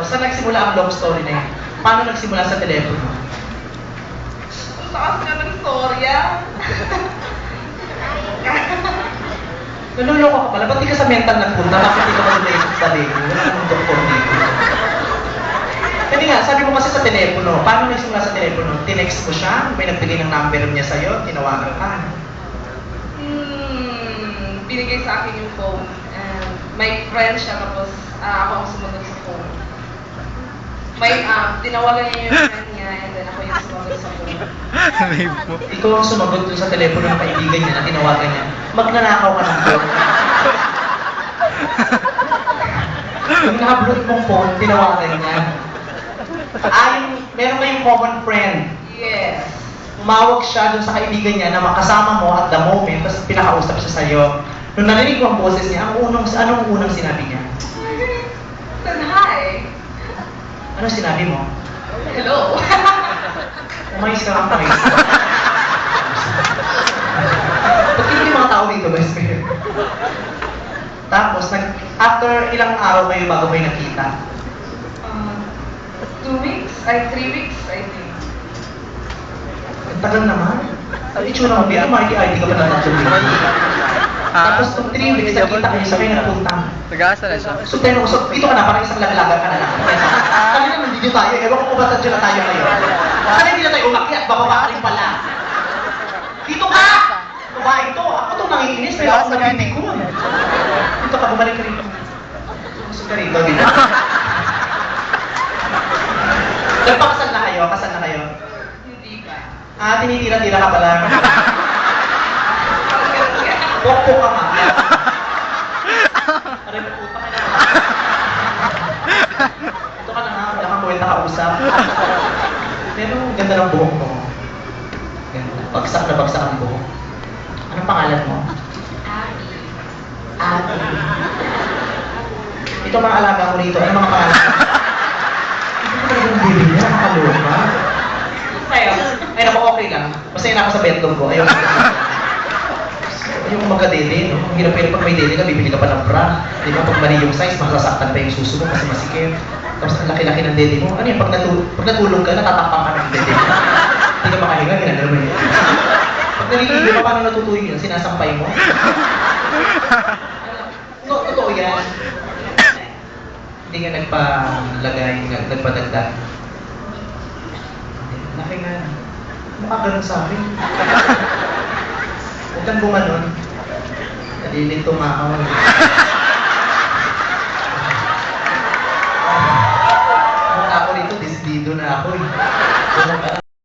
saan nagsimula ang love story na yan? Paano nagsimula sa telepono? Ang taas nga ng storya. Naluloko ka pala, ba't di ka sa mental nagpunta? Bakit di ka mag-related sa date? Wala namang doktor dito. Kasi nga, sabi mo kasi sa telepono, paano nagsimula sa telepono? Tinext mo siya? May nagbigay ng number niya sa'yo? Tinawagan ka? Binigay sa akin yung phone. May friend siya, tapos ako ang sumunod sa phone. May, tinawagan niya yung friend niya, and then ako yung sumunod sa phone. Ikaw ang sumagot dun sa telepono ng kaibigan niya na tinawagan niya. Magnanakaw ka ng phone. Yung nahablot mong phone, tinawagan niya. Meron kayong common friend. Yes. Umawag siya dun sa kaibigan niya na makasama mo at the moment, tapos pinakausap siya sa'yo. Nung narinig mo ang boses niya, anong unang sinabi niya? Said hi. Ano sinabi mo? Hello. Umayos ka lang, umayos ka. Ba't hindi yung mga tao dito, best friend? Tapos, after ilang araw kayo bago kayo nakita? 2 weeks? 3 weeks, I think. Ang tagal naman. Ang itsura mo, dito makiki-ID ka pa na tapos kung 3 weeks, nakita kayo sa kayo nagpunta. Nag-aasa na siya. So, dito ka na, parang isang laglagan ka na lang. Kaya naman, hindi nyo tayo. Ewan ko kung ba't na tayo kayo. Sana hindi na tayo umakyat, bababa ka rin pala. Dito ka! Babae ito. Ako itong nangiinis, pero ako nabibig ko. Dito ka, bumalik ka rito. Gusto ka rito, dito. Nagpakasal na kayo? Kasal na kayo? Hindi pa. Tinitira-tira ka pala. Pokpo ka nga. Aray mo puta ka na. Ito ka na nga, wala kang kwenta kausap. Pero ganda ng buhok mo. Ganda. Bagsak na bagsak ang buhok. Anong pangalan mo? Abby. Abby. Ito mga alaga ko rito. Ano mga pangalan? Ito ka na yung baby niya, nakakaloka. Sa'yo. Ay naku, okay lang. Basta yun ako sa bedroom ko. Ayaw. Yung magka-dede, no? Ang hirap-hirap pag may dede ka, bibili ka pa ng bra. Di ba? Pag mali yung size, makasasaktan pa yung suso mo kasi masikip. Tapos ang laki-laki ng dede mo. Ano yun? Pag natulog ka, natatakpan ka ng dede mo. Hindi ka makahinga, ginagano mo yun. Pag naliligo ka, paano natutuyo yun? Sinasampay mo? No, totoo yan. Hindi nga nagpalagay, nagpadagdag. Laki nga. Mukha ganun sa akin. Huwag kang gumanon. Nalilito maaw. Kung ako rito, desidido na ako eh. Ganun ka na.